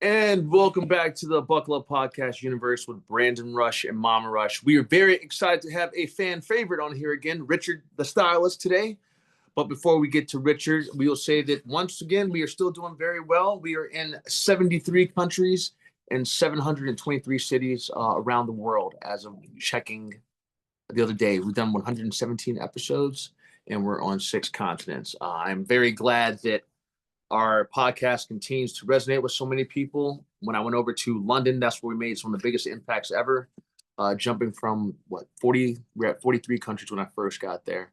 And welcome back to the Buckle Up Podcast universe with Brandon Rush and Mama Rush. We are very excited to have a fan favorite on here again, Richard The Stylist, today. But before we get to Richard, we will say that once again, we are still doing very well. We are in 73 countries and 723 cities around the world as of checking the other day. We've done 117 episodes and we're on 6 continents. I'm very glad that our podcast continues to resonate with so many people. When I went over to London, that's where we made some of the biggest impacts ever. Jumping from we're at 43 countries when I first got there.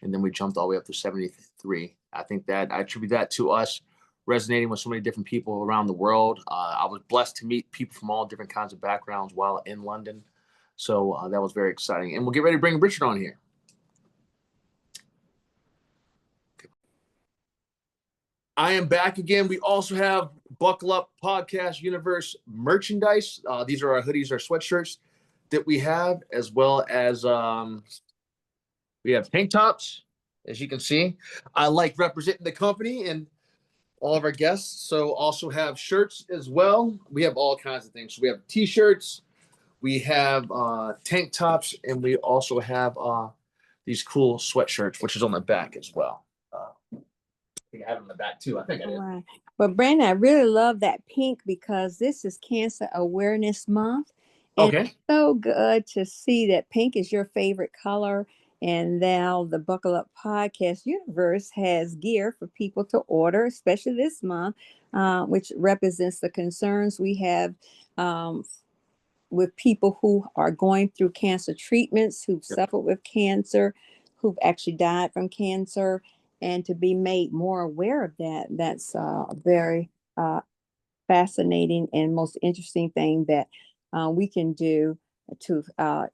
And then we jumped all the way up to 73. I think that I attribute that to us resonating with so many different people around the world. I was blessed to meet people from all different kinds of backgrounds while in London. So that was very exciting. And we'll get ready to bring Richard on here. I am back again. We also have Buckle Up Podcast Universe merchandise. These are our hoodies, our sweatshirts that we have, as well as we have tank tops, as you can see. I like representing the company and all of our guests. So also have shirts as well. We have all kinds of things. So we have t-shirts, we have tank tops, and we also have these cool sweatshirts, which is on the back as well. I think I have it on the back too. I think I did. Right. But Brandon, I really love that pink because this is Cancer Awareness Month. And Okay. It's so good to see that pink is your favorite color. And now the Buckle Up Podcast universe has gear for people to order, especially this month, which represents the concerns we have with people who are going through cancer treatments, who've suffered with cancer, who've actually died from cancer. And to be made more aware of that, that's a very fascinating and most interesting thing that we can do to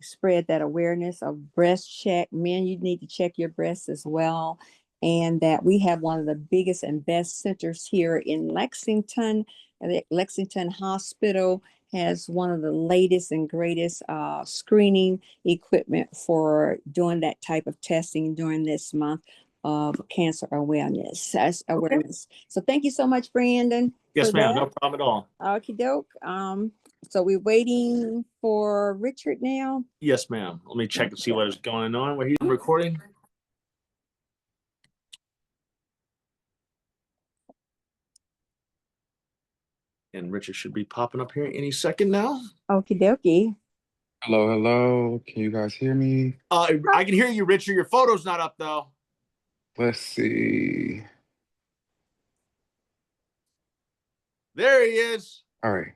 spread that awareness of breast check. Men, you need to check your breasts as well. And that we have one of the biggest and best centers here in Lexington. The Lexington Hospital has one of the latest and greatest screening equipment for doing that type of testing during this month of cancer awareness. Okay. So thank you so much, Brandon. Yes, ma'am. No problem at all. Okie doke. So we're waiting for Richard now. Yes, ma'am. Let me check and see what is going on. Where he's recording. And Richard should be popping up here any second now. Okie dokie. Hello, hello. Can you guys hear me? I can hear you, Richard. Your photo's not up though. Let's see. There he is. All right.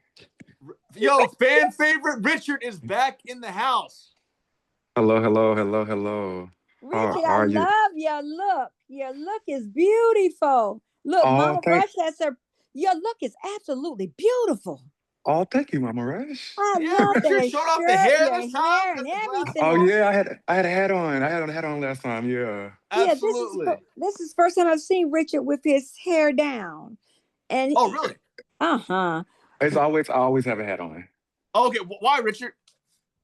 Yo, fan favorite Richard is back in the house. Hello, hello, hello, hello. Richard, I love your look. Your look is beautiful. Look, Mama Rush has your look is absolutely beautiful. Oh, thank you, Mama Rush. I love Richard showed off the hair this time and everything. Oh yeah, I had a hat on. I had a hat on last time. Yeah. Absolutely. Yeah, this is the first time I've seen Richard with his hair down. And oh, really? I always have a hat on. Okay, why, Richard?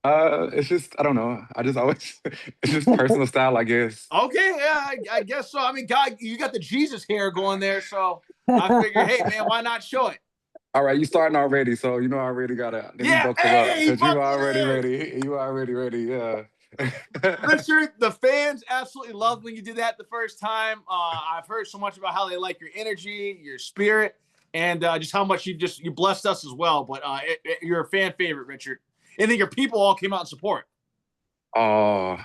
It's just I don't know. It's just personal style, I guess. Okay, yeah, I guess so. I mean, God, you got the Jesus hair going there, so I figured, hey, man, why not show it? All right, you starting already, so you know I already gotta buckle up because you already ready. You already ready, yeah. Richard, the fans absolutely loved when you did that the first time. I've heard so much about how they like your energy, your spirit, and just how much you blessed us as well. But you're a fan favorite, Richard. And then your people all came out in support. Oh,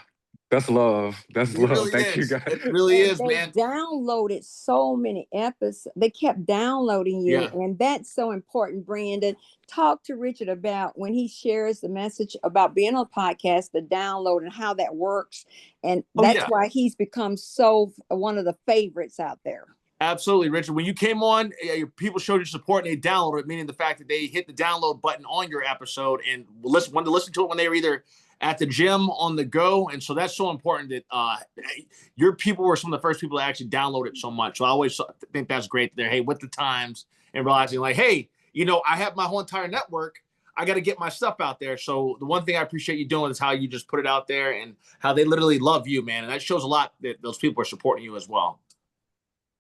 that's love. That's love. Really Thank you, guys. It really is, man. They downloaded so many episodes. They kept downloading you, and that's so important, Brandon. Talk to Richard about when he shares the message about being on a podcast, the download and how that works. And that's why he's become so one of the favorites out there. Absolutely, Richard. When you came on, your people showed your support and they downloaded it, meaning the fact that they hit the download button on your episode and wanted to listen to it when they were either at the gym, on the go. And so that's so important that your people were some of the first people to actually download it so much. So I always think that's great. They're, hey, with the times and realizing like, hey, you know, I have my whole entire network. I got to get my stuff out there. So the one thing I appreciate you doing is how you just put it out there and how they literally love you, man. And that shows a lot that those people are supporting you as well.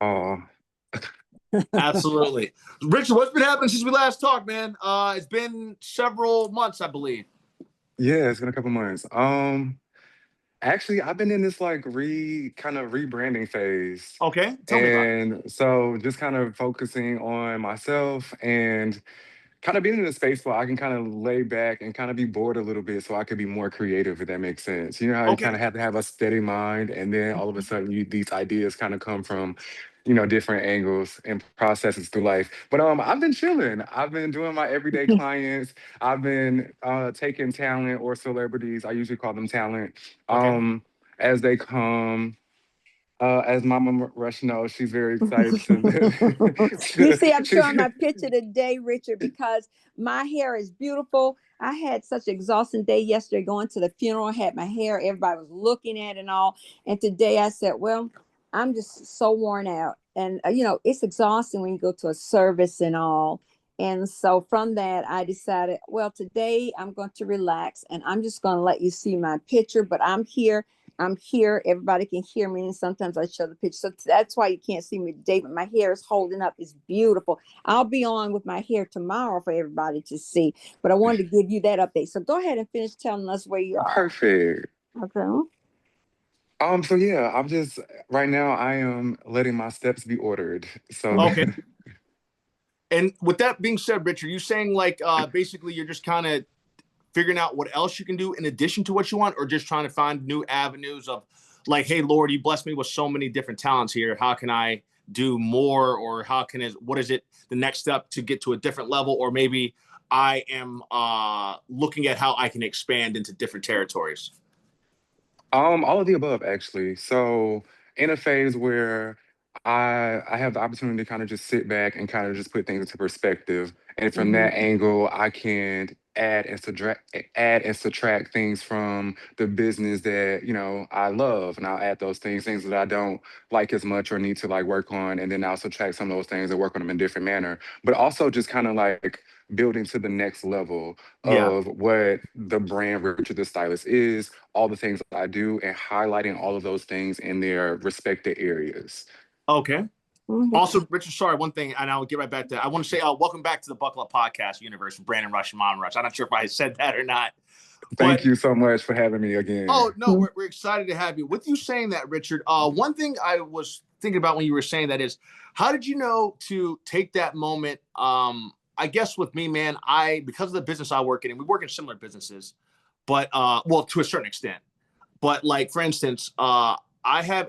Oh, Absolutely. Richard, what's been happening since we last talked, man? It's been several months, I believe. Yeah, it's been a couple months. Actually, I've been in this like kind of rebranding phase. Okay, tell me about it. And so just kind of focusing on myself and kind of being in a space where I can kind of lay back and kind of be bored a little bit so I could be more creative, if that makes sense. You know how you kind Okay. of have to have a steady mind and then all of a sudden these ideas kind of come from, different angles and processes through life. But I've been chilling. I've been doing my everyday clients. I've been taking talent or celebrities, I usually call them talent, Okay. as they come. As Mama Rush knows, she's very excited to. You see, I'm she's showing my picture today, Richard, because my hair is beautiful. I had such an exhausting day yesterday going to the funeral. I had my hair, everybody was looking at it and all. And today I said, well, I'm just so worn out. And, it's exhausting when you go to a service and all. And so from that, I decided, well, today I'm going to relax and I'm just going to let you see my picture, but I'm here. I'm here. Everybody can hear me. And sometimes I show the picture. So that's why you can't see me today, but my hair is holding up. It's beautiful. I'll be on with my hair tomorrow for everybody to see. But I wanted to give you that update. So go ahead and finish telling us where you are. perfect. Okay. So yeah, I'm just right now I am letting my steps be ordered. So Okay. And with that being said, Richard, you saying like basically you're just kind of figuring out what else you can do in addition to what you want, or just trying to find new avenues of like, hey, Lord, you blessed me with so many different talents here. How can I do more? Or what is it the next step to get to a different level? Or maybe I am looking at how I can expand into different territories. all of the above actually. So in a phase where I have the opportunity to kind of just sit back and kind of just put things into perspective. And from Mm-hmm. that angle, I can add and subtract things from the business that, I love. And I'll add things that I don't like as much or need to like work on. And then I'll subtract some of those things and work on them in a different manner. But also just kind of like building to the next level Yeah. of what the brand Richard the Stylist is, all the things I do, and highlighting all of those things in their respected areas. Okay. Okay. Also, Richard, sorry, one thing, and I'll get right back to that. I want to say, welcome back to the Buckle Up Podcast universe with Brandon Rush and Mom Rush. I'm not sure if I said that or not, Thank but you so much for having me again. oh no, we're excited to have you. With you saying that, Richard, one thing I was thinking about when you were saying that is, how did you know to take that moment? I guess with me, man, because of the business I work in, and we work in similar businesses, but well, to a certain extent. But like for instance, I have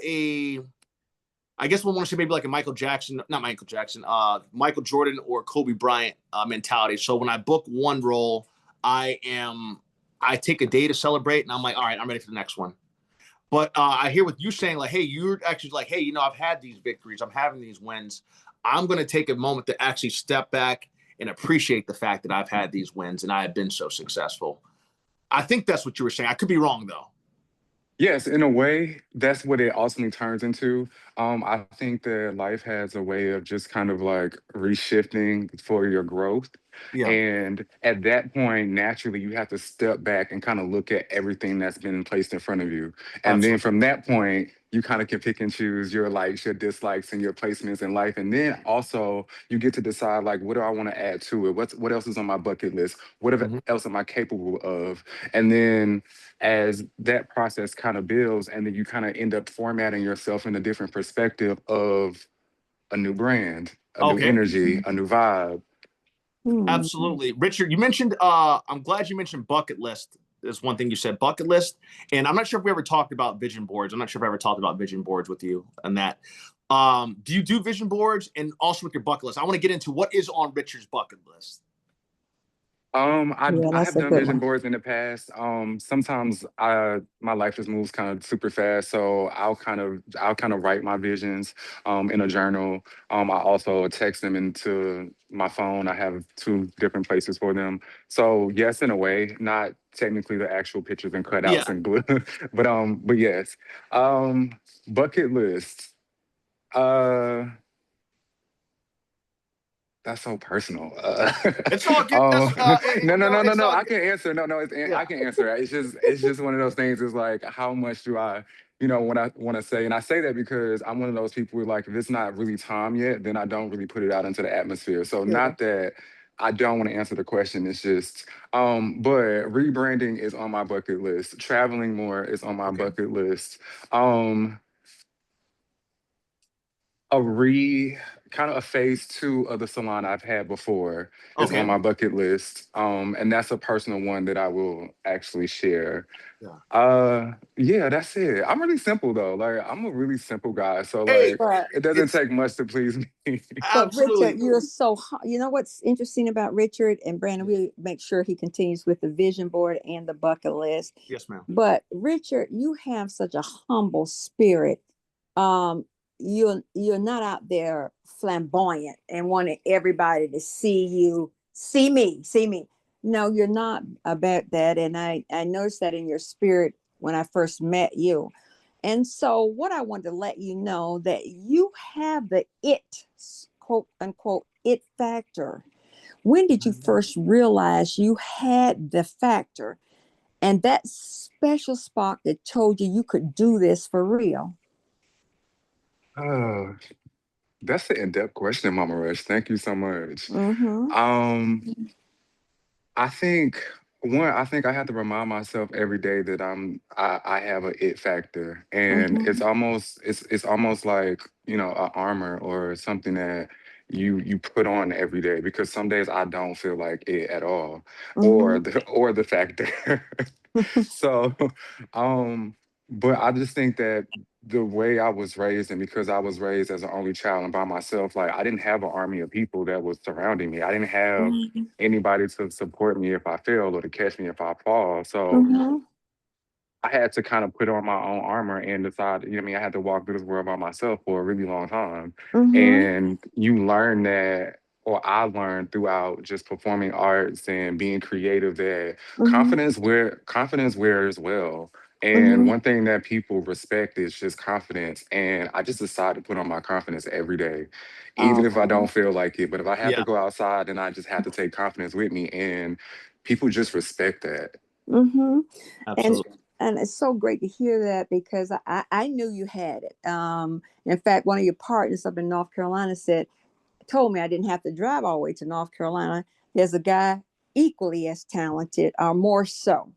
I guess we want to say maybe like a Michael Jackson, not Michael Jackson, Michael Jordan or Kobe Bryant mentality. So when I book one role, I am I take a day to celebrate, and I'm like, all right, I'm ready for the next one. But I hear with you saying like, hey, you're actually like, hey, I've had these victories, I'm having these wins. I'm going to take a moment to actually step back and appreciate the fact that I've had these wins and I have been so successful. I think that's what you were saying. I could be wrong though. Yes, in a way, that's what it ultimately turns into. I think that life has a way of just kind of like reshifting for your growth. Yeah, And at that point, naturally, you have to step back and kind of look at everything that's been placed in front of you. And then absolutely. from that point, you kind of can pick and choose your likes, your dislikes, and your placements in life. And then also, you get to decide like, what do I want to add to it? What else is on my bucket list? Mhm. Else am I capable of? And then as that process kind of builds, and then you kind of end up formatting yourself in a different perspective of a new brand, a new Okay. energy, a new vibe. Hmm. Absolutely. Richard, you mentioned, I'm glad you mentioned bucket list. Is one thing you said, bucket list. And I'm not sure if we ever talked about vision boards. I'm not sure if I ever talked about vision boards with you and that. Do you do vision boards and also with your bucket list? I want to get into what is on Richard's bucket list. Yeah, I that's have a done good vision one. boards in the past. Sometimes my life just moves kind of super fast, so I'll kind of write my visions in a journal. I also text them into my phone. I have two different places for them. So yes, in a way, not technically the actual pictures and Yeah. cutouts and glue, but yes. Um, Bucket list. Uh, That's so personal. It's all good. That's hey, No, no, no, no, it's no. all I good. can answer. No, no, I Yeah. can answer. It's just one of those things. Is like, how much do I, when I want to say, and I say that because I'm one of those people who like, if it's not really time yet, then I don't really put it out into the atmosphere. So Sure. not that I don't want to answer the question. It's just, but rebranding is on my bucket list. Traveling more is on my Okay. bucket list. Um, a re kind of a phase two of the salon I've had before is on Okay. my bucket list. And that's a personal one that I will actually share. Yeah. Yeah, that's it. I'm really simple though. Like I'm a really simple guy. So Hey, like But it doesn't it's take much to please me. Richard, absolutely. you're so you know what's interesting about Richard and Brandon. We make sure he continues with the vision board and the bucket list. Yes, ma'am. But Richard, you have such a humble spirit. Um, you're not out there flamboyant and wanting everybody to see you, see me. No, you're not about that. And I noticed that in your spirit when I first met you. And so what I wanted to let you know that you have the it, quote unquote, it factor. When did you first realize you had the factor and that special spark that told you you could do this for real? uh, that's an in-depth question, Mama Rush. Thank you so much. Mm-hmm. Um, I think I think I have to remind myself every day that I have a it factor, and Mm-hmm. it's almost like a armor or something that you put on every day because some days I don't feel like it at all, or Mm-hmm. the factor. So, um, but I just think that the way I was raised, and because I was raised as an only child and by myself, like I didn't have an army of people that was surrounding me. I didn't have anybody to support me if I fail or to catch me if I fall. So Mm-hmm. I had to kind of put on my own armor and decide, I had to walk through this world by myself for a really long time. Mm-hmm. And you learn that, or I learned throughout just performing arts and being creative that Mm-hmm. confidence wears well. And Mm-hmm. one thing that people respect is just confidence. And I just decided to put on my confidence every day, even if I Oh. don't feel like it. But if I have to Yeah. go outside, then I just have to take confidence with me. And people just respect that. Mm-hmm. And Absolutely. and it's so great to hear that because I knew you had it. In fact, one of your partners up in North Carolina told me I didn't have to drive all the way to North Carolina. There's a guy equally as talented, or more so.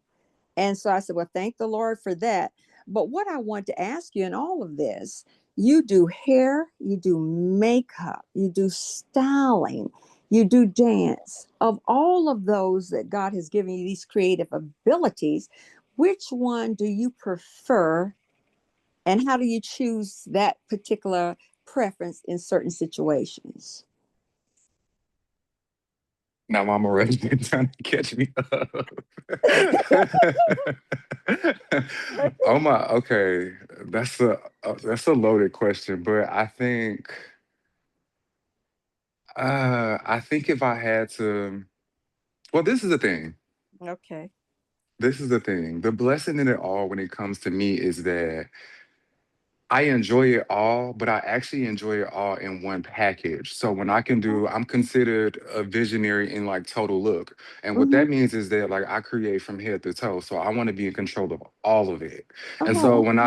And so I said, well, thank the Lord for that. But what I want to ask you in all of this, you do hair, you do makeup, you do styling, you do dance. Of all of those that God has given you these creative abilities, which one do you prefer? And how do you choose that particular preference in certain situations? Now Mama Red's been trying to catch me up. Oh my, okay. That's a loaded question, but I think if I had to, well, this is the thing. Okay. This is the thing. The blessing in it all when it comes to me is that I enjoy it all, but I actually enjoy it all in one package. So when I'm considered a visionary in like total look. And what Mm-hmm. that means is that like I create from head to toe. So I want to be in control of all of it. And so Oh. when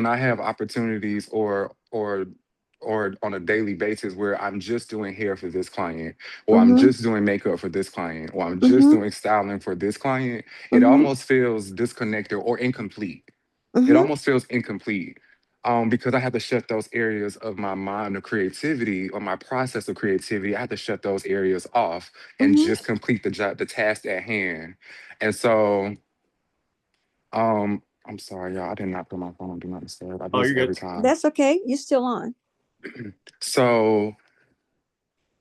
I have opportunities or on a daily basis where I'm just doing hair for this client, or I'm Mm-hmm. just doing makeup for this client, or I'm just Mm-hmm. doing styling for this client, it Mm-hmm. almost feels disconnected or incomplete. It Mm-hmm. almost feels incomplete because I had to shut those areas of my mind of creativity or my process of creativity. I had to shut those areas off and Mm-hmm. just complete the job, the task at hand. And so, I'm sorry, y'all. I did not put my phone on Do Not Disturb. I do Oh, this you're good. every time. That's okay. You're still on. So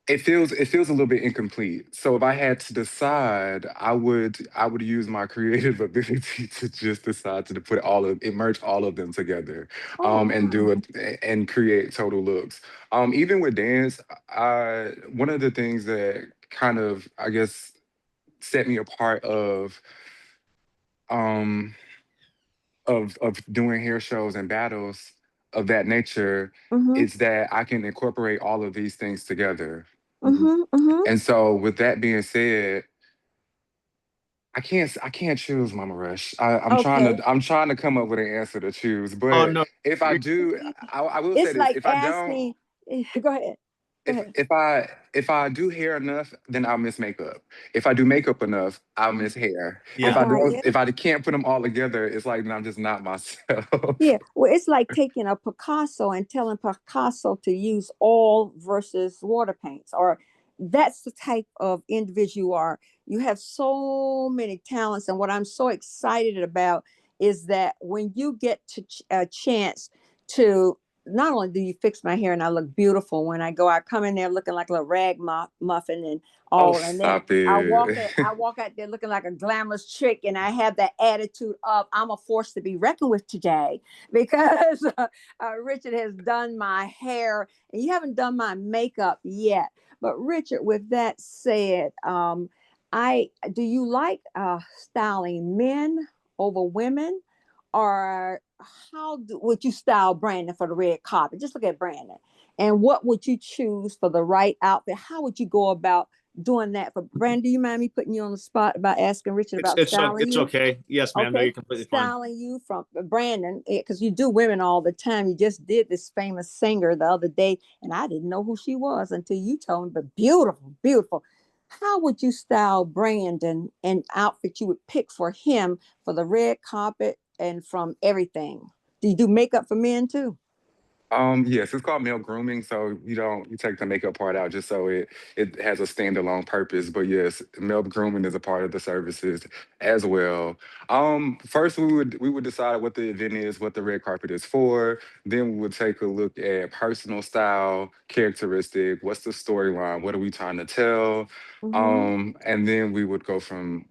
it feels a little bit incomplete. So if I had to decide, I would use my creative ability to just decide to put merge all of them together, and Oh. do it and create total looks. Even with dance, one of the things that kind of I guess set me apart um of doing hair shows and battles of that nature Mm-hmm. is that I can incorporate all of these things together. Mm-hmm. Mm-hmm. And so with that being said, I can't choose Mama Rush. Okay. I'm trying to come up with an answer to choose. Oh But no, if I do, I will say It's this. like If I don't, asking. Go ahead. Go if ahead. if I if I do hair enough, then I'll miss makeup. If I do makeup enough, I'll miss hair. I yeah, got you. If I can't put them all together, it's like then I'm just not myself. Yeah, well, it's like taking a Picasso and telling Picasso to use oil versus water paints, or that's the type of individual you are. You have so many talents, and what I'm so excited about is that when you get to a chance to not only do you fix my hair and I look beautiful when I go, I come in there looking like a little muffin and Oh, all, and then stop it. I walk out there looking like a glamorous chick, and I have that attitude of I'm a force to be reckoned with today because Richard has done my hair, and you haven't done my makeup yet. But Richard, with that said, I do you like styling men over women, or would you style Brandon for the red carpet? Just look at Brandon, and what would you choose for the right outfit? How would you go about doing that for Brandon? Do you mind me putting you on the spot about asking Richard about styling it's you? okay. Yes, ma'am. No, Okay, you're completely fine. styling you from Brandon, because you do women all the time. You just did this famous singer the other day, and I didn't know who she was until you told me. But beautiful, beautiful. How would you style Brandon and outfit you would pick for him for the red carpet and from everything? Do you do makeup for men too? Yes, it's called male grooming. So you take the makeup part out just so it has a standalone purpose. But yes, male grooming is a part of the services as well. First we would decide what the event is, what the red carpet is for. Then we would take a look at personal style, characteristic, what's the storyline, what are we trying to tell? Mm-hmm. And then we would go from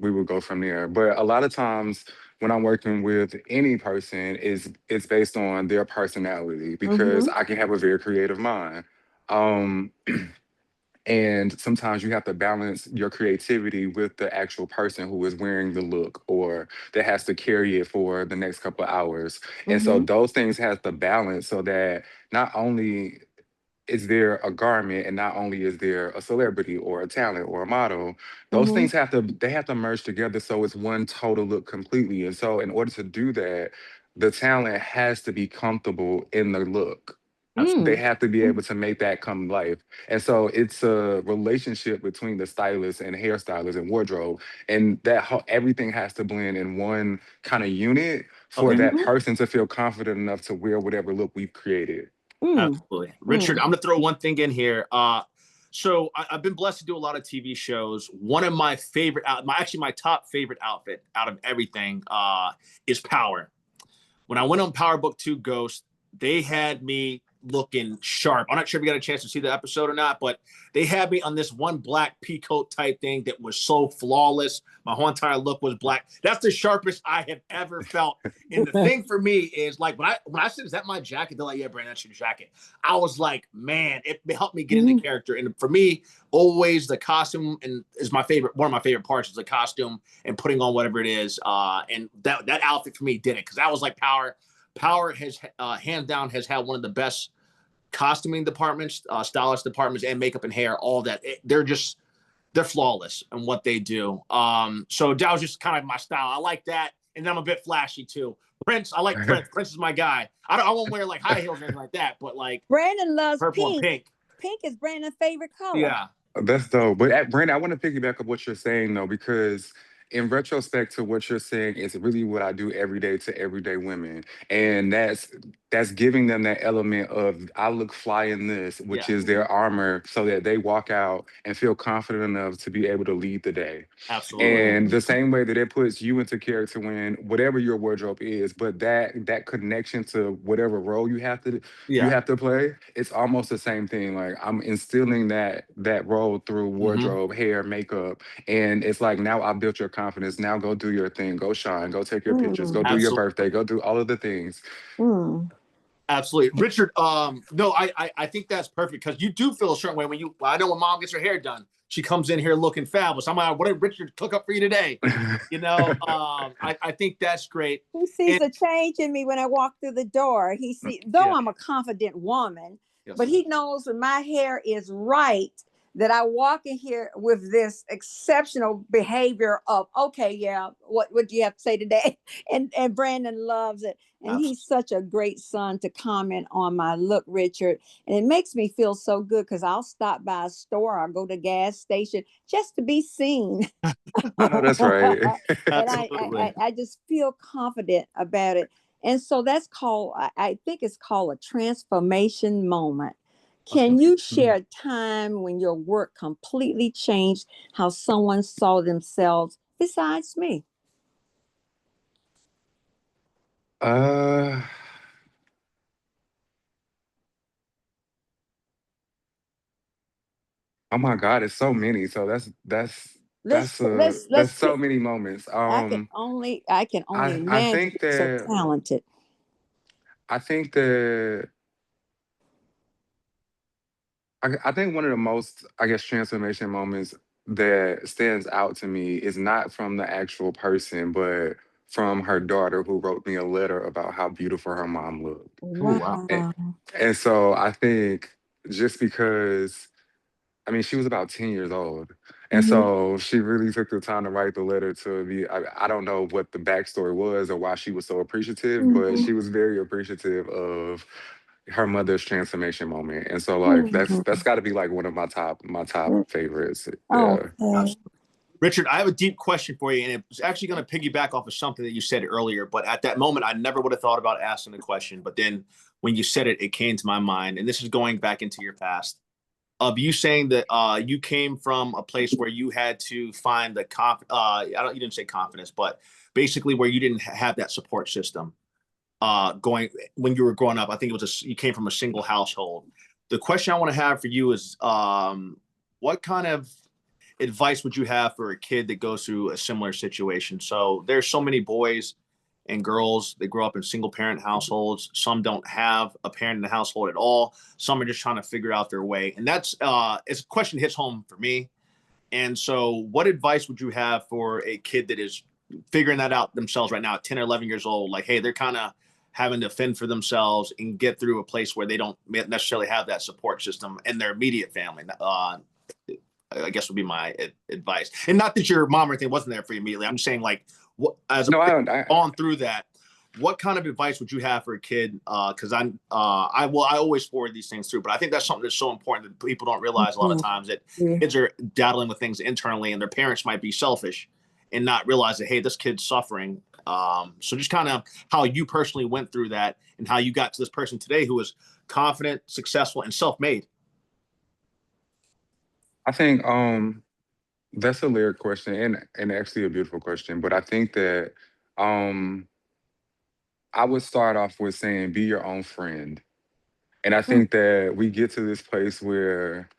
there. But a lot of times when I'm working with any person is it's based on their personality because Mm-hmm. I can have a very creative mind. Um, and sometimes you have to balance your creativity with the actual person who is wearing the look or that has to carry it for the next couple of hours. And so Mm-hmm. those things have to balance so that not only is there a garment and not only is there a celebrity or a talent or a model, those Mm-hmm. things have to merge together so it's one total look completely. And so in order to do that, the talent has to be comfortable in the look. They Mm. have to be able to make that come life. And so it's a relationship between the stylist and hairstylist and wardrobe. And everything has to blend in one kind of unit for Okay, that Mm-hmm. person to feel confident enough to wear whatever look we've created. Mm. absolutely, Richard. Mm. I'm gonna throw one thing in here. So I've been blessed to do a lot of TV shows. One of my favorite, my top favorite outfit out of everything, is Power. When I went on Power Book 2 Ghost, they had me looking sharp. I'm not sure if you got a chance to see the episode or not, but they had me on this one black peacoat type thing that was so flawless. My whole entire look was black. That's the sharpest I have ever felt. And the thing for me is like when I said, "Is that my jacket?" They're like, "Yeah, Brandon, that's your jacket." I was like, man, it helped me get into Mm. character. And for me, always the costume and is my favorite. One of my favorite parts is the costume and putting on whatever it is. And that outfit for me did it because that was like Power. Power has hands down has had one of the best costuming departments, stylist departments, and makeup and hair. All that they're flawless in what they do. So that was just kind of my style. I like that, and then I'm a bit flashy too. Prince, I like Prince. Prince is my guy. I won't wear like high heels or anything like that, but like Brandon loves purple and pink. pink. Pink is Brandon's favorite color. Yeah, That's dope. But Brandon, I want to piggyback up what you're saying though, because in retrospect to what you're saying, it's really what I do every day to everyday women. And that's giving them that element of I look fly in this, which yeah, is their armor, so that they walk out and feel confident enough to be able to lead the day. absolutely. And Mm. the same way that it puts you into character when whatever your wardrobe is, but that connection to whatever role you Yeah. have to play, it's almost the same thing. Like I'm instilling that role through Mm-hmm. wardrobe, hair, makeup, and it's like now I built your confidence. Now go do your thing, go shine, go take your pictures, go Mm. do your Absolutely. birthday, go do all of the things. Mm. Absolutely, Richard. No, I think that's perfect because you do feel a certain way when you. I know when Mom gets her hair done, she comes in here looking fabulous. I'm like, what did Richard cook up for you today? I think that's great. He sees And a change in me when I walk through the door. Though yeah, I'm a confident woman, but yes, he knows when my hair is right, that I walk in here with this exceptional behavior of, okay, yeah, what do you have to say today? And Brandon loves it. And he's such a great son to comment on my look, Richard. And it makes me feel so good because I'll stop by a store, I'll go to a gas station just to be seen. I know that's right. And Absolutely. I just feel confident about it. And so that's called, I think it's called a transformation moment. Okay. Can you share a time when your work completely changed how someone saw themselves besides me? Uh, oh my God, it's so many. So that's Let's so pick. many moments. I can only I imagine think you're so that talented. I think that I think one of the most, I guess, transformation moments that stands out to me is not from the actual person, but from her daughter who wrote me a letter about how beautiful her mom looked. Oh, wow. And, Wow. and so I think just because, I mean, she was about 10 years old. And Mhm. so she really took the time to write the letter to me. I don't know what the backstory was or why she was so appreciative, but Mhm. she was very appreciative of her mother's transformation moment. And so like that's Mhm. gotta be like one of my top favorites. Yeah. Okay. Richard, I have a deep question for you, and it's actually going to piggyback off of something that you said earlier. But at that moment, I never would have thought about asking the question. But then when you said it, it came to my mind. And this is going back into your past of you saying that you came from a place where you had to find the you didn't say confidence, but basically where you didn't have that support system going when you were growing up. I think you came from a single household. The question I want to have for you is what kind of advice would you have for a kid that goes through a similar situation? So there's so many boys and girls that grow up in single parent households. Some don't have a parent in the household at all. Some are just trying to figure out their way. And that's it's a question that hits home for me. And so what advice would you have for a kid that is figuring that out themselves right now at 10 or 11 years old? Like, hey, they're kind of having to fend for themselves and get through a place where they don't necessarily have that support system in their immediate family. I guess would be my advice. And not that your mom or anything wasn't there for you immediately. I'm just saying, like, what, as a No, gone through that, what kind of advice would you have for a kid? Because I always forward these things through, but I think that's something that's so important that people don't realize a lot of Mhm. times that Yeah. kids are dabbling with things internally, and their parents might be selfish and not realize that, hey, this kid's suffering. So just kind of how you personally went through that and how you got to this person today who is confident, successful, and self-made. I think that's a lyric question and actually a beautiful question. But I think that um I would start off with saying be your own friend. And I think that we get to this place where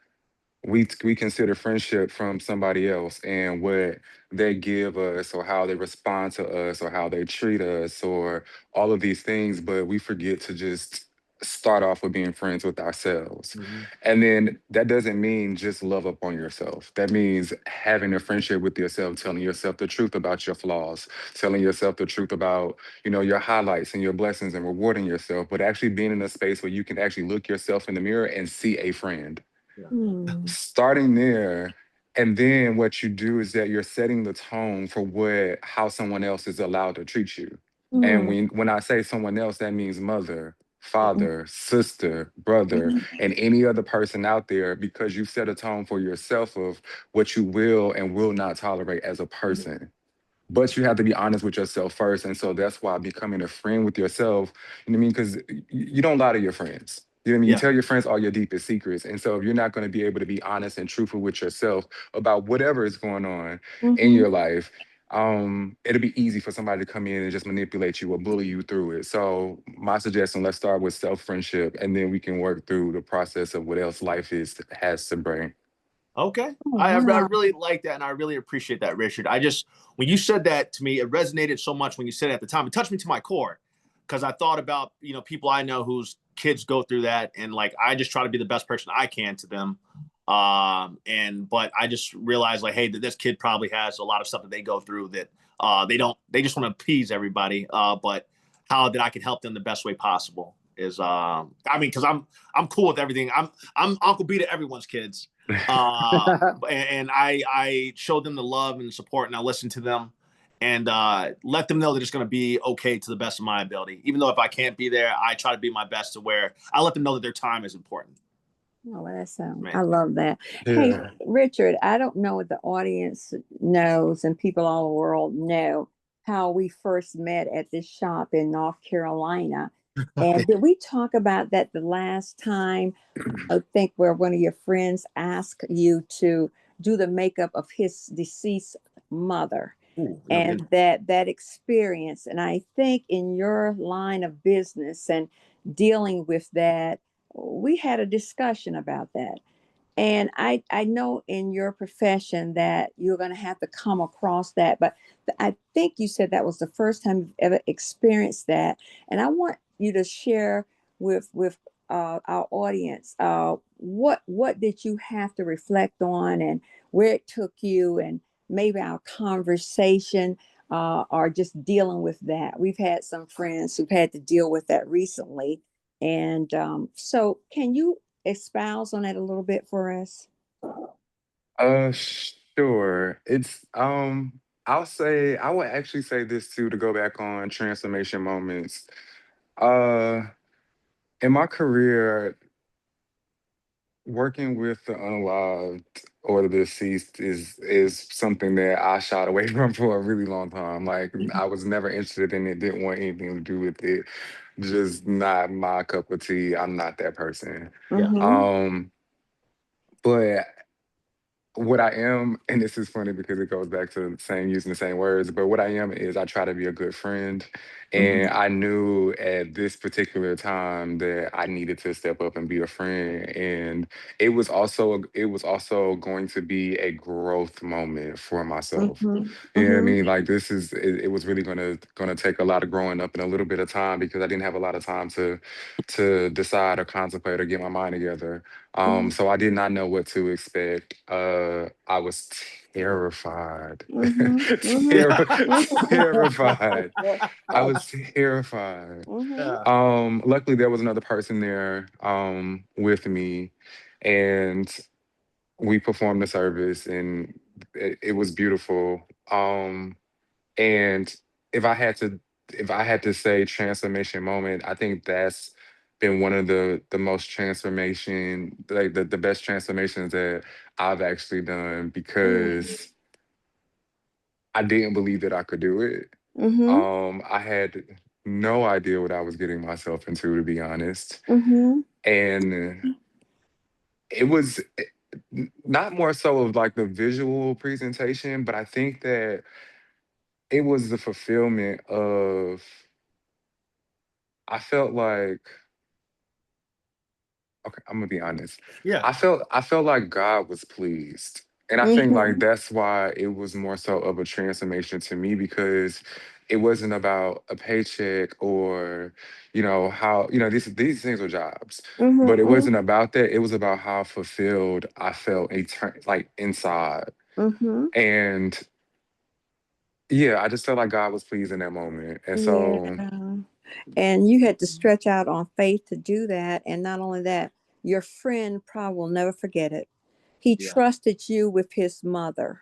we consider friendship from somebody else and what they give us or how they respond to us or how they treat us or all of these things, but we forget to just start off with being friends with ourselves. Mm-hmm. And then that doesn't mean just love up on yourself. That means having a friendship with yourself, telling yourself the truth about your flaws, telling yourself the truth about, your highlights and your blessings and rewarding yourself, but actually being in a space where you can actually look yourself in the mirror and see a friend. Yeah. Mm. Starting there, and then what you do is that you're setting the tone for how someone else is allowed to treat you. And Mm. when I say someone else, that means mother, father, sister, brother, and any other person out there, because you set a tone for yourself of what you will and will not tolerate as a person. But you have to be honest with yourself first. And so that's why becoming a friend with yourself, you know what I mean? Because you don't lie to your friends. You know what I mean? You Yeah. tell your friends all your deepest secrets. And so if you're not going to be able to be honest and truthful with yourself about whatever is going on in Mhm. your life, it'll be easy for somebody to come in and just manipulate you or bully you through it. So my suggestion, let's start with self-friendship, and then we can work through the process of what else has to bring. Okay. Oh, I wow. really like that, and I really appreciate that, Richard. When you said that to me, it resonated so much when you said it at the time. It touched me to my core because I thought about, people I know whose kids go through that, and like I just try to be the best person I can to them. But I just realized like, hey, that this kid probably has a lot of stuff that they go through that they just want to appease everybody. But how that I can help them the best way possible is I mean, because I'm cool with everything. I'm Uncle B to everyone's kids. And I showed them the love and the support, and I listened to them and let them know that it's going to be okay to the best of my ability. Even though if I can't be there, I try to be my best to where I let them know that their time is important. Oh, well, that sounds, Man. I love that. Yeah. Hey, Richard, I don't know if the audience knows and people all over the world know how we first met at this shop in North Carolina. And did we talk about that the last time? I think where one of your friends asked you to do the makeup of his deceased mother. Ooh, And that experience. And I think in your line of business and dealing with that, we had a discussion about that. And I know in your profession that you're going to have to come across that, but I think you said that was the first time you've ever experienced that. And I want you to share with our audience what did you have to reflect on and where it took you, and maybe our conversation or just dealing with that. We've had some friends who've had to deal with that recently. And so can you espouse on that a little bit for us? Sure. It's I'll say I would actually say this too, to go back on transformation moments. Uh in my career, working with the unloved or the deceased is something that I shied away from for a really long time. Like I was never interested in it, didn't want anything to do with it. Just not my cup of tea. I'm not that person. Yeah. Mm-hmm. Um, but what I am, and this is funny because it goes back to the same using the same words, but what I am is I try to be a good friend. And Mm-hmm. I knew at this particular time that I needed to step up and be a friend. And it was also going to be a growth moment for myself. Mm-hmm. You know what I Mm-hmm. mean? Like it was really gonna take a lot of growing up and a little bit of time because I didn't have a lot of time to decide or contemplate or get my mind together. So I did not know what to expect. I was terrified. Mm-hmm. Terrified. I Mm-hmm. was terrified. Mm-hmm. Luckily there was another person there with me, and we performed the service, and it was beautiful. And if I had to if I had to say transformation moment, I think that's been one of the most transformation, like the best transformations that I've actually done, because I didn't believe that I could do it. Mm-hmm. I had no idea what I was getting myself into, to be honest. Mm-hmm. And it was not more so of like the visual presentation, but I think that it was the fulfillment of, I felt like, okay, I'm gonna be honest. Yeah. I felt like God was pleased. And I think like Mm-hmm. that's why it was more so of a transformation to me, because it wasn't about a paycheck or, how, these things are jobs. But it Mm-hmm. wasn't about that. It was about how fulfilled I felt like inside. Mm-hmm. And yeah, I just felt like God was pleased in that moment. And so Yeah. And you had to stretch out on faith to do that. And not only that, your friend probably will never forget it. He Yeah. trusted you with his mother,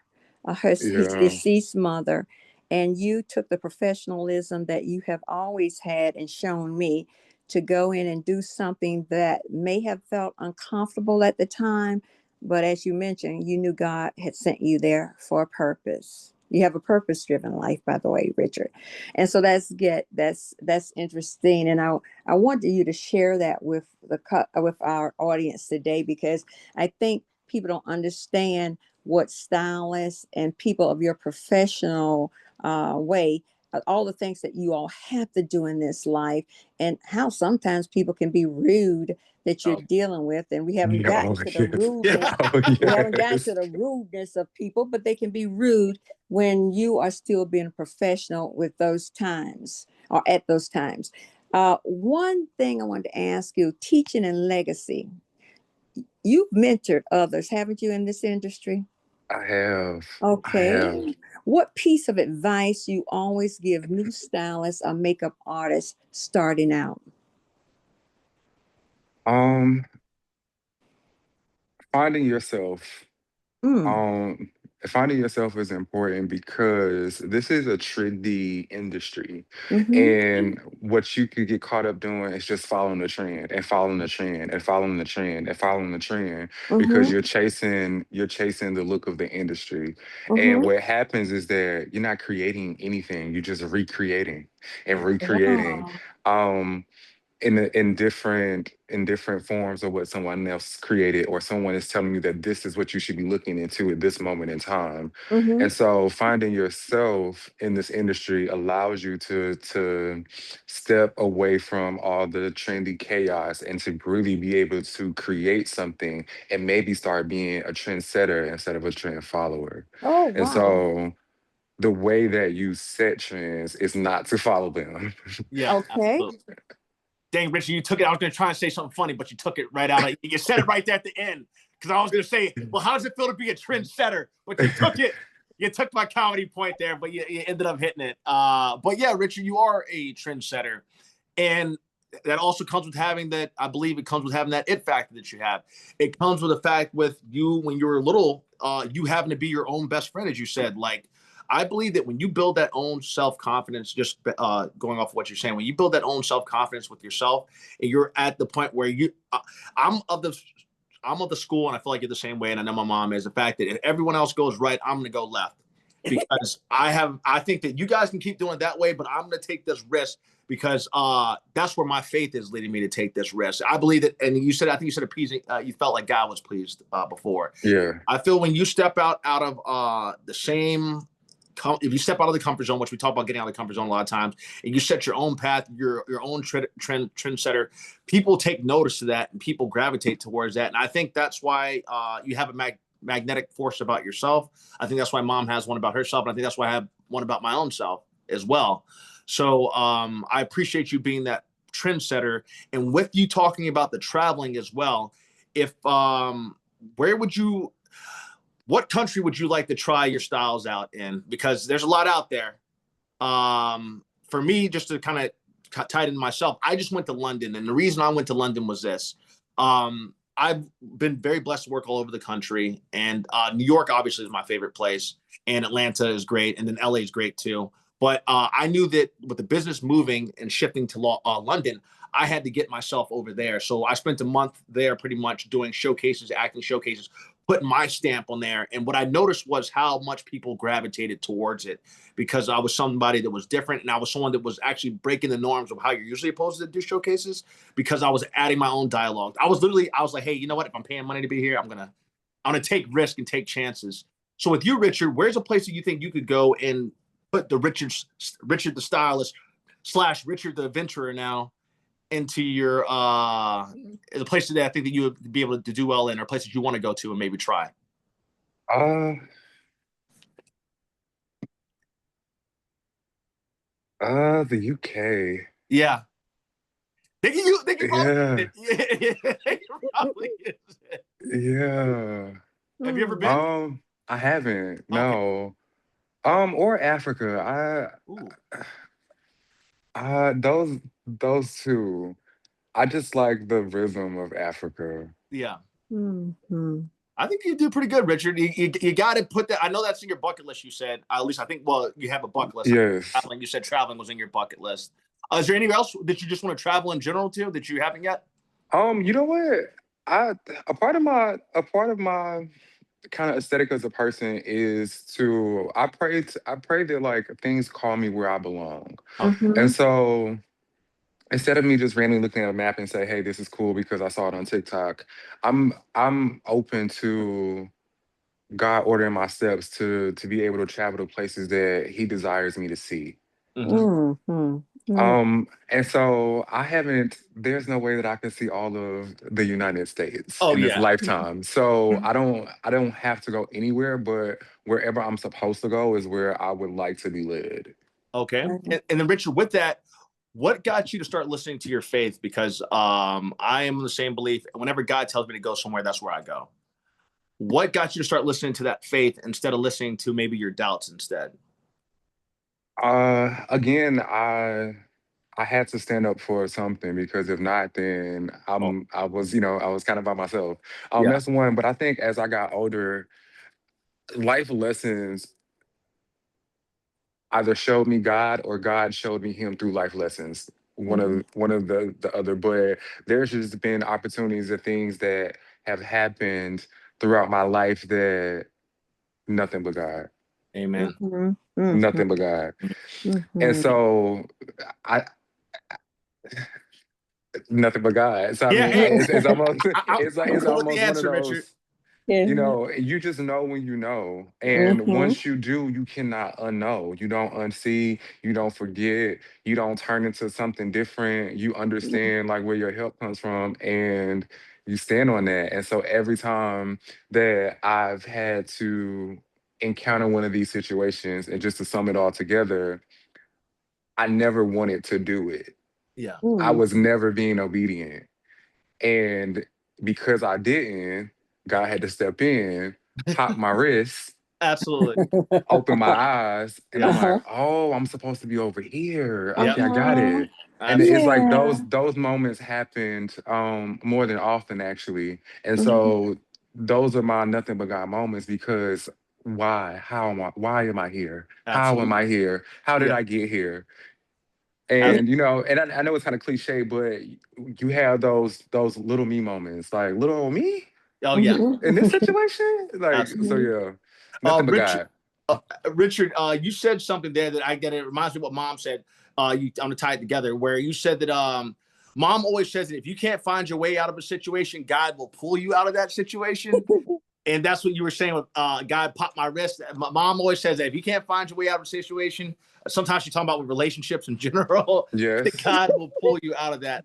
his yeah. deceased mother, and you took the professionalism that you have always had and shown me to go in and do something that may have felt uncomfortable at the time, but as you mentioned, you knew God had sent you there for a purpose. You have a purpose-driven life, by the way, Richard. And so that's interesting. And I want you to share that with with our audience today, because I think people don't understand what stylists and people of your professional way, all the things that you all have to do in this life, and how sometimes people can be rude that you're Oh, dealing with. And we haven't Yeah, oh gotten to the yes. rudeness. yeah. Oh We haven't gotten yes. to the rudeness of people, but they can be rude when you are still being a professional with those times or at those times. One thing I wanted to ask you, teaching and legacy. You've mentored others, haven't you, in this industry? I have. I have. Okay. What piece of advice you always give new stylists or makeup artists starting out? Um, finding yourself. Mm. Um, Finding yourself is important because this is a trendy industry, Mm-hmm. and what you could get caught up doing is just following the trend and following the trend and following the trend and following the trend because Mm-hmm. you're chasing the look of the industry. And Mm-hmm. what happens is that you're not creating anything, you're just recreating and recreating. Oh. Um, in different forms of what someone else created, or someone is telling you that this is what you should be looking into at this moment in time. Mm-hmm. And so finding yourself in this industry allows you to step away from all the trendy chaos and to really be able to create something and maybe start being a trendsetter instead of a trend follower. Oh, And wow. so the way that you set trends is not to follow them. Yeah, Okay. absolutely. Dang, Richard, you took it. I was going to try and say something funny, but you took it right out. You said it right there at the end because I was going to say, well, how does it feel to be a trendsetter? But you took it. You took my comedy point there, but you ended up hitting it. But yeah, Richard, you are a trendsetter. And that also comes with having that, I believe it comes with having that it factor that you have. It comes with the fact with you when you were little, you having to be your own best friend, as you said. Like, I believe that when you build that own self confidence, just going off of what you're saying, when you build that own self confidence with yourself, and you're at the point where I'm of the, I'm of the school, and I feel like you're the same way, and I know my mom is the fact that if everyone else goes right, I'm going to go left because I think that you guys can keep doing it that way, but I'm going to take this risk because that's where my faith is leading me to take this risk. I believe that, and you said, I think you said appeasing, you felt like God was pleased before. Yeah. I feel when you step out of the same, if you step out of the comfort zone, which we talk about getting out of the comfort zone a lot of times, and you set your own path, your own trend setter, people take notice of that and people gravitate towards that. And I think that's why you have a magnetic force about yourself. I think that's why mom has one about herself, and I think that's why I have one about my own self as well. So I appreciate you being that trendsetter, and with you talking about the traveling as well. If where would you what country would you like to try your styles out in? Because there's a lot out there. For me, just to kind of tie it in myself, I just went to London, and the reason I went to London was this. I've been very blessed to work all over the country, and New York obviously is my favorite place, and Atlanta is great, and then LA is great too. But I knew that with the business moving and shifting to London, I had to get myself over there. So I spent a month there pretty much doing showcases, acting showcases, putting my stamp on there. And what I noticed was how much people gravitated towards it because I was somebody that was different, and I was someone that was actually breaking the norms of how you're usually supposed to do showcases because I was adding my own dialogue. I was like, hey, you know what? If I'm paying money to be here, I'm gonna take risk and take chances. So with you, Richard, where's a place that you think you could go and put the Richard the Stylist / Richard the Adventurer now into your the places that I think that you would be able to do well in, or places you want to go to and maybe try? Uh, the UK. Yeah, they can probably Yeah, use it. Yeah, they can probably use it. yeah. Have you ever Hmm. been? I haven't, Okay. no. Or Africa. Ooh, Those two. I just like the rhythm of Africa. yeah. Hmm. I think you do pretty good, Richard. You got to put that. I know that's in your bucket list. You said, at least I think. Well, you have a bucket list. Yes. Traveling. You said traveling was in your bucket list. Is there anything else that you just want to travel in general to that you haven't yet? You know what? I a part of my kind of aesthetic as a person is to I pray that like things call me where I belong. Okay. And Hmm. so instead of me just randomly looking at a map and say, hey, this is cool because I saw it on TikTok, I'm open to God ordering my steps to be able to travel to places that He desires me to see. Hmm. Hmm. Hmm. And so I haven't, there's no way that I can see all of the United States Oh in this yeah. lifetime. So I don't have to go anywhere, but wherever I'm supposed to go is where I would like to be led. Okay. Hmm. And then Richard, with that, what got you to start listening to your faith? Because I am in the same belief. Whenever God tells me to go somewhere, that's where I go. What got you to start listening to that faith instead of listening to maybe your doubts instead? Again, I I had to stand up for something because if not, then Oh, I was, I was kind of by myself. yeah. That's one. But I think as I got older, life lessons either showed me God or God showed me Him through life lessons. Mhm. One of the other. But there's just been opportunities and things that have happened throughout my life that nothing but God, Amen. Mhm. Mhm. nothing but God. And Mhm. so I nothing but God. So I Yeah. mean, Hey, it's almost I'm it's cool with the almost one of answer, Richard. those. Mhm. You just know when you know. And Mhm. once you do, you cannot unknow. You don't unsee, you don't forget, you don't turn into something different. You understand like where your help comes from and you stand on that. And so every time that I've had to encounter one of these situations and just to sum it all together, I never wanted to do it. Yeah. I Mhm. was never being obedient. And because I didn't, God had to step in, pop my wrist, Absolutely. open my eyes, and I'm Yeah. like, Uh-huh. oh, I'm supposed to be over here. Yeah. Okay, I got Uh-huh. it. And it's Absolutely. like Yeah. those moments happened more than often actually. And Mhm. so those are my nothing but God moments because why am I here? How am Absolutely. I here? How did Yeah. I get here? Ab- And and I know it's kind of cliche, but you have those little me moments, like little old me oh yeah. in this Mhm. situation. Like so, Absolutely. Mhm. yeah, nothing but Richard. God. Richard, you said something there that I get. It reminds me of what Mom said. I'm gonna tie it together. Where you said that Mom always says that if you can't find your way out of a situation, God will pull you out of that situation. And that's what you were saying with God popped my wrist. My mom always says that if you can't find your way out of a situation, sometimes she's talking about with relationships in general, that Yes, God will pull you out of that.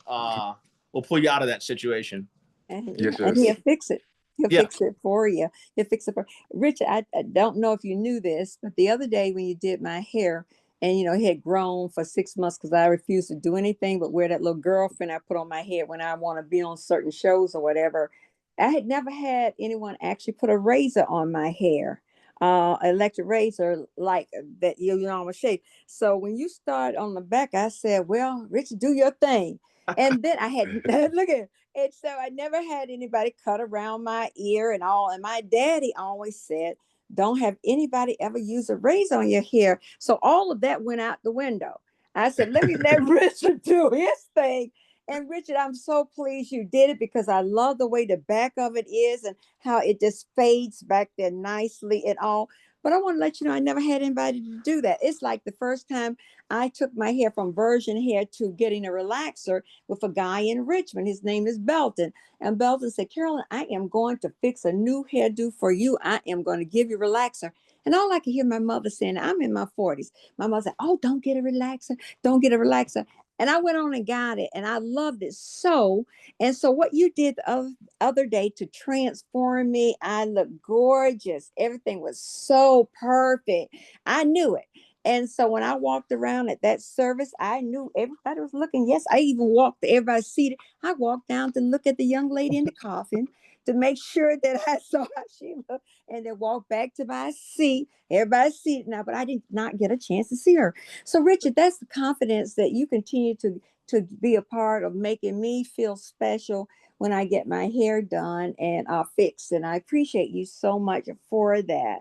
Will pull you out of that situation. And yeah, yes, and he'll yes. fix it. He'll Yeah. fix it for you. He'll fix it for Richard. I don't know if you knew this, but the other day when you did my hair, and it had grown for 6 months because I refused to do anything but wear that little girlfriend I put on my head when I want to be on certain shows or whatever. I had never had anyone actually put a razor on my hair, electric razor like that you know I'm shave. So when you start on the back, I said, "Well, Richard, do your thing." And then I had look at and so I never had anybody cut around my ear and all. And my daddy always said, don't have anybody ever use a razor on your hair. So all of that went out the window. I said, let me let Richard do his thing. And Richard, I'm so pleased you did it because I love the way the back of it is and how it just fades back there nicely and all. But I want to let you know, I never had anybody to do that. It's like the first time I took my hair from virgin hair to getting a relaxer with a guy in Richmond. His name is Belton. And Belton said, Carolyn, I am going to fix a new hairdo for you. I am going to give you a relaxer. And all I could hear my mother saying, I'm in my 40s. My mother said, oh, don't get a relaxer. Don't get a relaxer. And I went on and got it. And I loved it so. And so what you did the other day to transform me, I looked gorgeous. Everything was so perfect. I knew it. And so when I walked around at that service, I knew everybody was looking. Yes, I even walked, everybody seated. I walked down to look at the young lady in the coffin to make sure that I saw how she looked and then walked back to my seat. Everybody's seated now, but I did not get a chance to see her. So, Richard, that's the confidence that you continue to be a part of making me feel special when I get my hair done and fixed. And I appreciate you so much for that.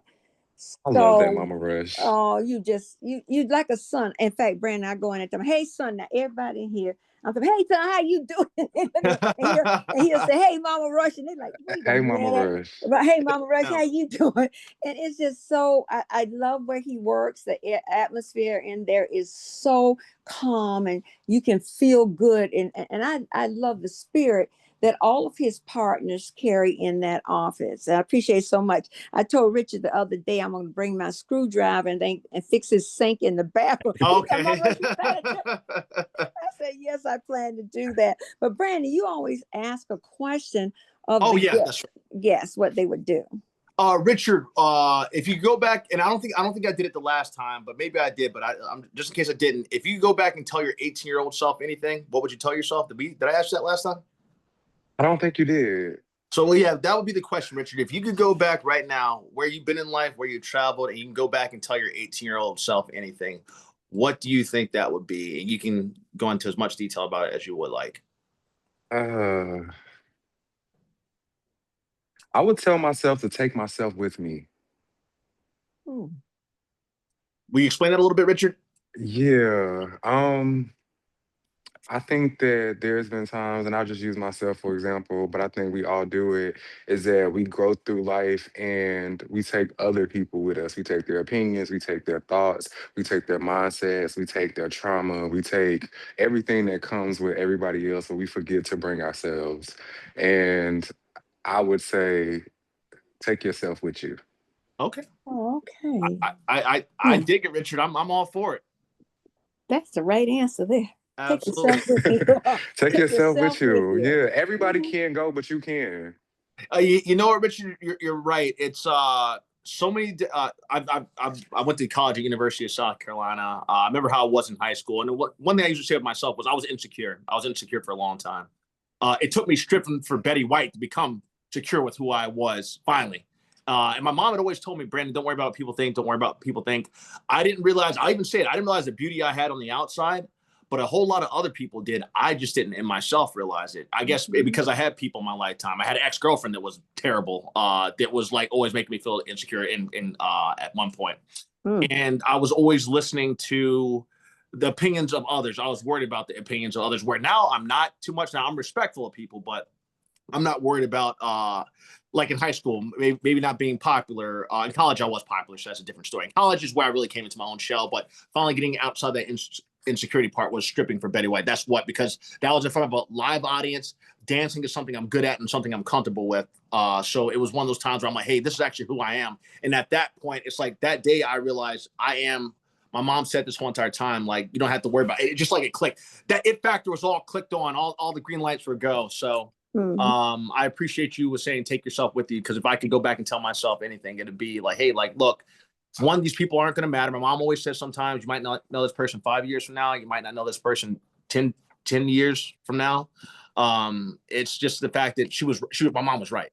I love that, So, Mama Rush. oh, you like a son. In fact, Brandon, I go in at them. Hey, son, now everybody in here. I'm like, hey, son, how you doing? And he'll say, hey, Mama Rush, and they're like, wait a Hey, Mama minute. Rush. But hey, Mama Rush, Yeah. how you doing? And it's just so I love where he works. The atmosphere in there is so calm, and you can feel good. And I love the spirit that all of his partners carry in that office. I appreciate so much. I told Richard the other day I'm going to bring my screwdriver and fix his sink in the bathroom. He said, Okay. Mama, you better do. I said, yes, I plan to do that. But Brandon, you always ask a question of Oh the yeah, that's guest. Yes, what they would do. Richard, if you go back, and I don't think I did it the last time, but maybe I did. But I'm just in case I didn't. If you go back and tell your 18-year-old self anything, what would you tell yourself? Did I ask you that last time? I don't think you did. So well, yeah, that would be the question, Richard. If you could go back right now, where you've been in life, where you traveled, and you can go back and tell your 18-year-old self anything, what do you think that would be? And you can go into as much detail about it as you would like. Uh, I would tell myself to take myself with me. Hmm. Will you explain that a little bit, Richard? Yeah. I think that there's been times, and I'll just use myself for example, but I think we all do it, is that we go through life and we take other people with us. We take their opinions, we take their thoughts, we take their mindsets, we take their trauma, we take everything that comes with everybody else, but we forget to bring ourselves. And I would say, take yourself with you. Okay. Oh, okay. I dig it, Richard. I'm all for it. That's the right answer there. Take Absolutely. yourself with you. Take yourself with with you. you. Yeah, everybody Mhm. can't go, but you can. You know what, Richard? You're right. It's so many. I went to college at University of South Carolina. I remember how I was in high school, and one thing I used to say of myself was I was insecure. I was insecure for a long time. It took me stripping for Betty White to become secure with who I was finally. And my mom had always told me, Brandon, don't worry about what people think. Don't worry about what people think. I didn't realize, I even say it, I didn't realize the beauty I had on the outside, but a whole lot of other people did. I just didn't in myself realize it. I guess because I had people in my lifetime. I had an ex-girlfriend that was terrible, that was like always making me feel insecure at one point. Mm. And I was always listening to the opinions of others. I was worried about the opinions of others, where now I'm not too much. Now I'm respectful of people, but I'm not worried about like in high school, maybe not being popular. In college, I was popular, so that's a different story. In college is where I really came into my own shell, but finally getting outside that insecurity part was stripping for Betty White. That's what, because that was in front of a live audience. Dancing is something I'm good at and something I'm comfortable with. So it was one of those times where I'm like, hey, this is actually who I am. And at that point, it's like that day I realized I am. My mom said this whole entire time, like, you don't have to worry about it. It just like it clicked. That it factor was all clicked on. All the green lights were go. So I appreciate you saying take yourself with you, because if I could go back and tell myself anything, it'd be like, hey, like, look, one, these people aren't going to matter. My mom always says sometimes you might not know this person 5 years from now. You might not know this person 10 years from now. It's just the fact that my mom was right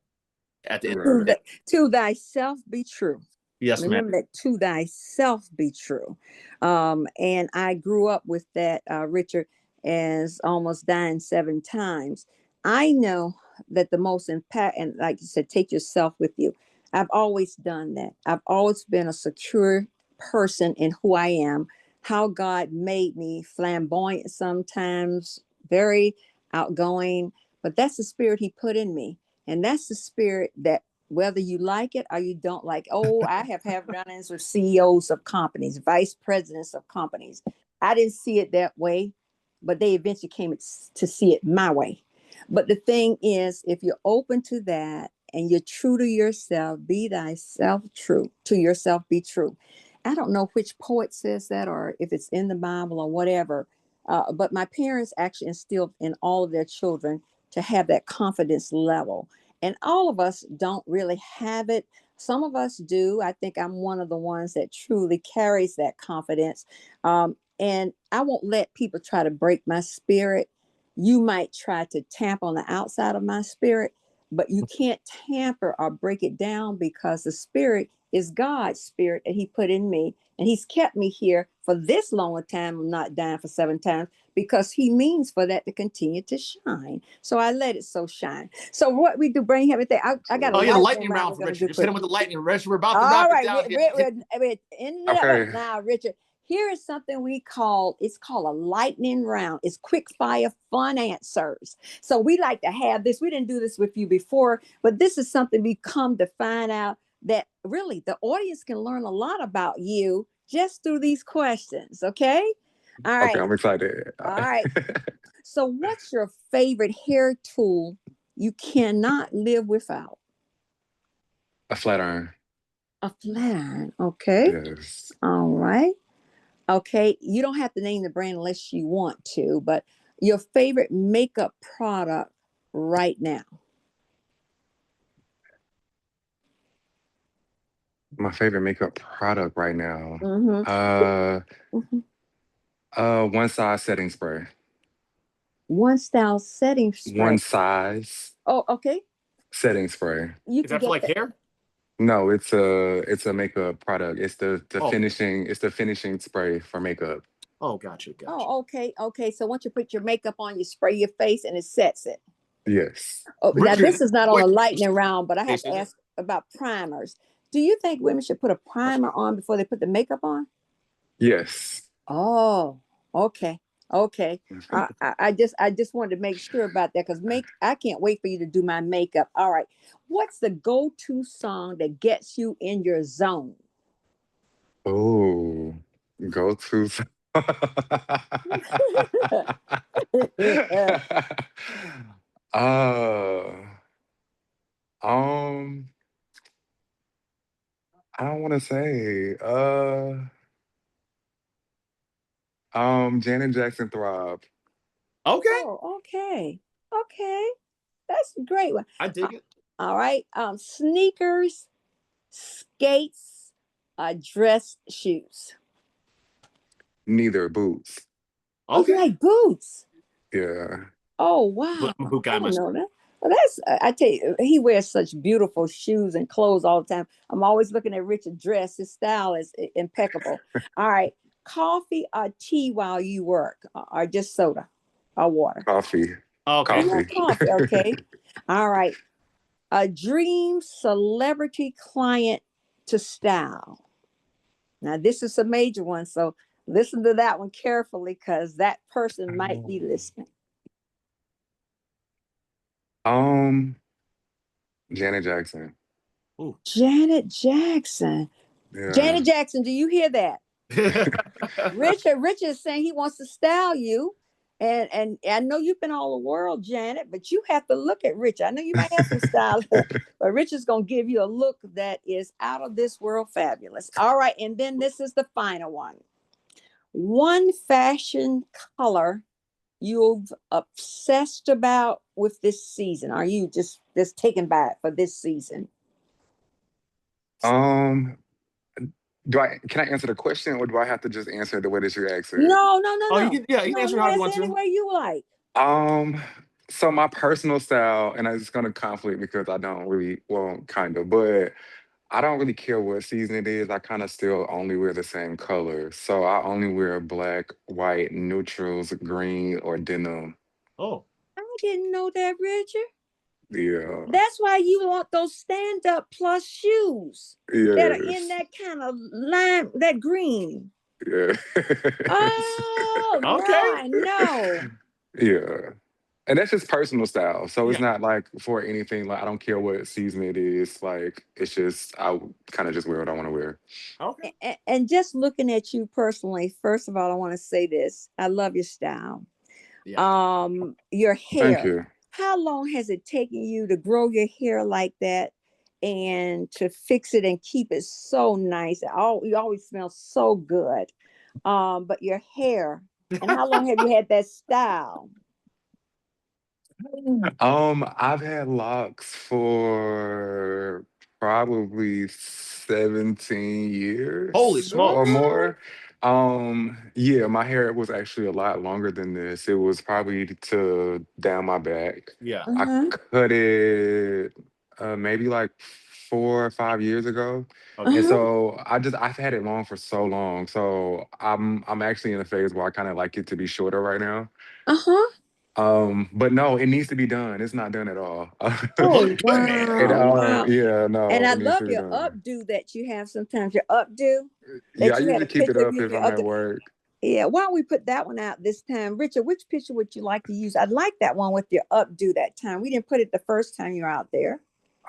at the end of the day. To thyself be true. Yes, ma'am. Remember that, to thyself be true. And I grew up with that, Richard, as almost dying 7 times. I know that the most impact, and like you said, take yourself with you. I've always done that. I've always been a secure person in who I am, how God made me, flamboyant sometimes, very outgoing, but that's the spirit he put in me. And that's the spirit that, whether you like it or you don't like. Oh, I have had run-ins with CEOs of companies, vice presidents of companies. I didn't see it that way, but they eventually came to see it my way. But the thing is, if you're open to that and you're true to yourself, be thyself true, to yourself be true. I don't know which poet says that or if it's in the Bible or whatever, but my parents actually instilled in all of their children to have that confidence level. And all of us don't really have it. Some of us do. I think I'm one of the ones that truly carries that confidence. And I won't let people try to break my spirit. You might try to tamp on the outside of my spirit, but you can't tamper or break it down, because the spirit is God's spirit that he put in me. And he's kept me here for this long a time. I'm not dying for 7 times, because he means for that to continue to shine. So I let it so shine. So what we do, bring everything. I got a lightning round for Richard. Just hit him with the lightning, Richard. We're about to wrap it down. We're ending it up now, Richard. Here is something it's called a lightning round. It's quick fire, fun answers. So we like to have this. We didn't do this with you before, but this is something we come to find out, that really the audience can learn a lot about you just through these questions. Okay. All right. Okay, I'm excited. All right. So what's your favorite hair tool you cannot live without? A flat iron. A flat iron. Okay. Yes. All right. Okay. You don't have to name the brand unless you want to, but your favorite makeup product right now? My favorite makeup product right now. Mm-hmm. One size setting spray. One style setting spray. One size Oh, okay. setting spray. You Is can that for get like that. hair? No, it's a makeup product. It's the finishing spray for makeup. Oh, gotcha. Oh, okay. Okay. So once you put your makeup on, you spray your face and it sets it. Yes. Oh, now Richard, this is not on wait, a lightning round, but I have face, to is it? ask about primers. Do you think women should put a primer on before they put the makeup on? Yes. Oh, okay. Okay. I just wanted to make sure about that because I can't wait for you to do my makeup. All right. What's the go-to song that gets you in your zone? Oh, go to. uh, um, I don't want to say. Janet Jackson Thrive. Okay, Oh, okay. Okay. That's a great one. I Uh, dig it. all right. Sneakers, skates, dress shoes. Neither boots. Oh, you Okay, like boots? Yeah. Oh, wow. I'm a boot I guy didn't myself. know that. Well, I tell you, he wears such beautiful shoes and clothes all the time. I'm always looking at Richard dress. His style is impeccable. All right. Coffee or tea while you work, or just soda or water? Coffee. Okay, Yeah, Coffee. coffee. Okay. All right. A dream celebrity client to style. Now, this is a major one. So listen to that one carefully because that person might be listening. Um, Janet Jackson. ooh. Janet Jackson. Yeah. Janet Jackson, do you hear that? Richard is saying he wants to style you. And I know you've been all the world, Janet, but you have to look at Richard. I know you might have some style, but Richard's going to give you a look that is out of this world fabulous. All right. And then this is the final one. One fashion color you've obsessed about with this season. Are you just taken by it for this season? Um, can I answer the question or do I have to just answer it the way that you asked it? No, no, no, Oh, you no. can, yeah, you can No, answer you how you answer want any to. way you like. Um, so my personal style, and it's gonna conflict because I don't really, well, kind of, but I don't really care what season it is. I kind of still only wear the same color. So I only wear black, white, neutrals, green, or denim. Oh, I didn't know that, Richard. Yeah. That's why you want those stand-up plus shoes that are in Yes. that kind of lime, that green. Yeah. Oh, now okay. I know. Yeah. And that's just personal style. So it's Yeah. not like for anything, like I don't care what season it is. Like it's just I kind of just wear what I want to wear. Okay. And just looking at you personally, first of all, I want to say this. I love your style. Yeah. Your Thank hair. you. How long has it taken you to grow your hair like that and to fix it and keep it so nice? You always smell so good. But your hair, and how long have you had that style? I've had locks for probably 17 Holy years or smokes. What? more. Yeah, my hair was actually a lot longer than this. It was probably to down my back. Yeah. I Uh-huh. cut it maybe like 4 or 5 years ago. And Uh-huh. Okay. so I've had it long for so long. So I'm actually in a phase where I kind of like it to be shorter right now. Uh-huh. But no, it needs to be done. It's not done at all. Oh, Okay. It wow. Wow. yeah, And no, I it needs love to be your done. updo that you have sometimes, your updo Yeah, I that you had usually a keep it picture of up you, if your I'm at updo. work. Yeah, why don't we put that one out this time? Richard, which picture would you like to use? I'd like that one with your updo that time. We didn't put it the first time you were out there.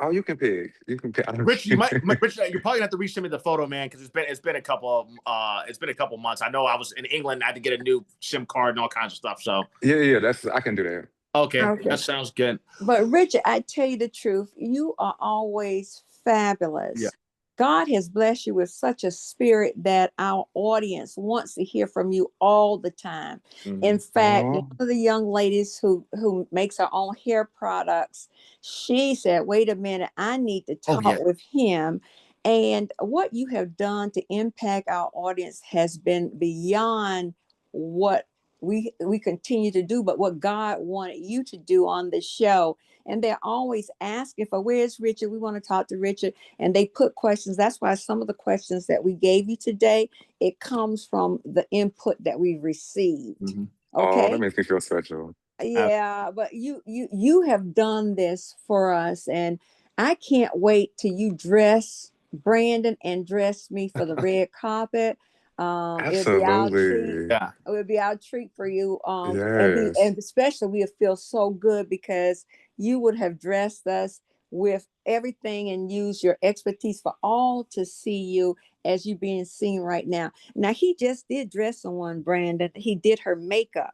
Oh, you can pick. You can pick. I don't Rich, you might, care. Rich, you're probably gonna have to resend me the photo, man, because it's been a couple months. I know I was in England. I had to get a new SIM card and all kinds of stuff. So Yeah, that's I can do that. okay, Okay. that sounds good. But Richard, I tell you the truth, you are always Yeah. fabulous. God has blessed you with such a spirit that our audience wants to hear from you all the time. In Mhm. fact, one Oh, of the young ladies who makes her own hair products, she said, "Wait a minute, I need to Oh talk yeah. with him." And what you have done to impact our audience has been beyond what we continue to do, but what God wanted you to do on the show. and they're always asking for, where's Richard? We want to talk to Richard. And they put questions. That's why some of the questions that we gave you today, it comes from the input that we've received. Mhm. Oh, that Okay. makes me feel special. Yeah, but you have done this for us, and I can't wait till you dress Brandon and dress me for the red carpet. It'll be our treat. Absolutely. Yeah. It would be our treat for you. Yes. And especially we feel so good because you would have dressed us with everything and use your expertise for all to see you as you being seen right now. Now he just did dress someone, Brandon. He did her makeup.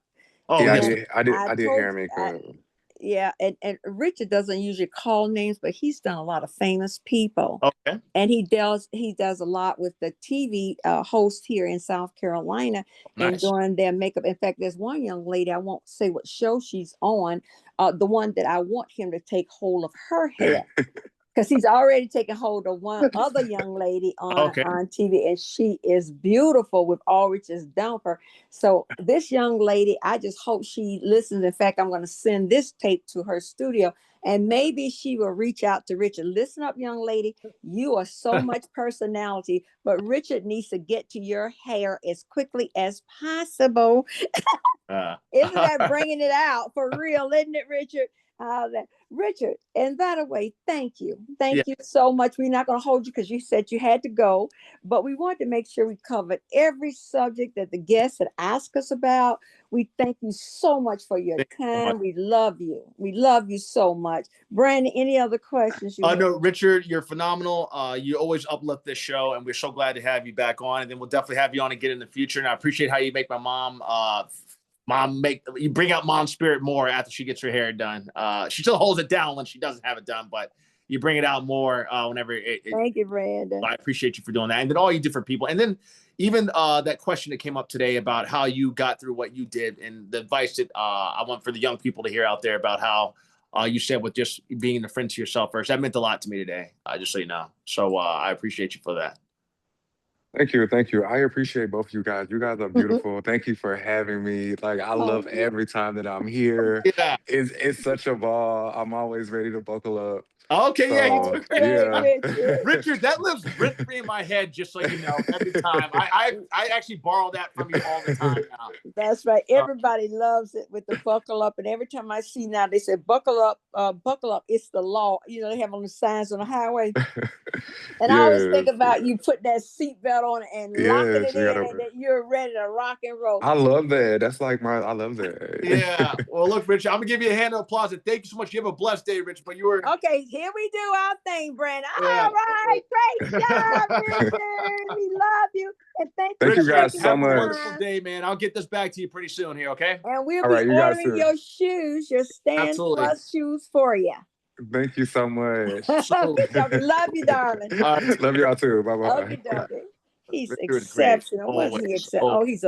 Oh, Yeah, I And yes. did. I did. I I did told hair and makeup. yeah, and Richard doesn't usually call names, but he's done a lot of famous people. Okay. And he does a lot with the TV host here in South Carolina and Nice. doing their makeup. In fact, there's one young lady, I won't say what show she's on, the one that I want him to take hold of her hair, because he's already taken hold of one other young lady Okay. on TV, and she is beautiful with all Rich has done for her. So this young lady, I just hope she listens. In fact, I'm going to send this tape to her studio, and maybe she will reach out to Richard. Listen up, young lady. You are so much personality, but Richard needs to get to your hair as quickly as possible. Isn't that bringing it out for real? Isn't it, Richard? Richard, and by the way, thank you. Yeah. Thank you so much. We're not going to hold you because you said you had to go, but we wanted to make sure we covered every subject that the guests had asked us about. We thank you so much for your Thank you so time. much. We love you. We love you so much. Brandon, any other questions you have? No, Richard, you're phenomenal. You always uplift this show, and we're so glad to have you back on. And then we'll definitely have you on again in the future. And I appreciate how you make my mom make you bring out mom spirit more after she gets her hair done. She still holds it down when she doesn't have it done, but you bring it out more whenever Thank you, Brandon. I appreciate you for doing that. And then all you different people. And then even that question that came up today about how you got through what you did and the advice that I want for the young people to hear out there about how you said with just being a friend to yourself first. That meant a lot to me today, just so you know. So I appreciate you for that. Thank you. Thank you. I appreciate both of you guys. You guys are beautiful. Thank you for having me. Like, I love Oh, every time that I'm here. Yeah. It's such a ball. I'm always ready to buckle up. Okay, yeah, that's So great. great, yeah. Richard. Richard, that lives rent free in my head, just so you know, every time. I actually borrow that from you all the time now. That's right. Everybody loves it with the buckle up. And every time I see now, they say, buckle up, buckle up. It's the law. You know, they have on the signs on the highway. And I always think Yes. about you put that seatbelt on and locking Yes. it You in, gotta and that you're ready to rock and roll. I love that. That's like I love that. Yeah. Well, look, Richard, I'm going to give you a hand of applause. And thank you so much. You have a blessed day, Richard. But you were. Okay, here we do our thing, Brandon. Yeah. All right, great job, Richard. We love you. And thank you Thank for you guys taking so have the a much. wonderful time. day, man. I'll get this back to you pretty soon here, okay? And we'll All be right, you guys ordering too. your shoes, your Stand Absolutely. Plus shoes for you. Thank you so much. Absolutely. We love you, darling. All right. Love y'all too. Bye bye. Okay, dokie. He's Richard is great. exceptional. Wasn't he Always. exceptional? Oh, he's a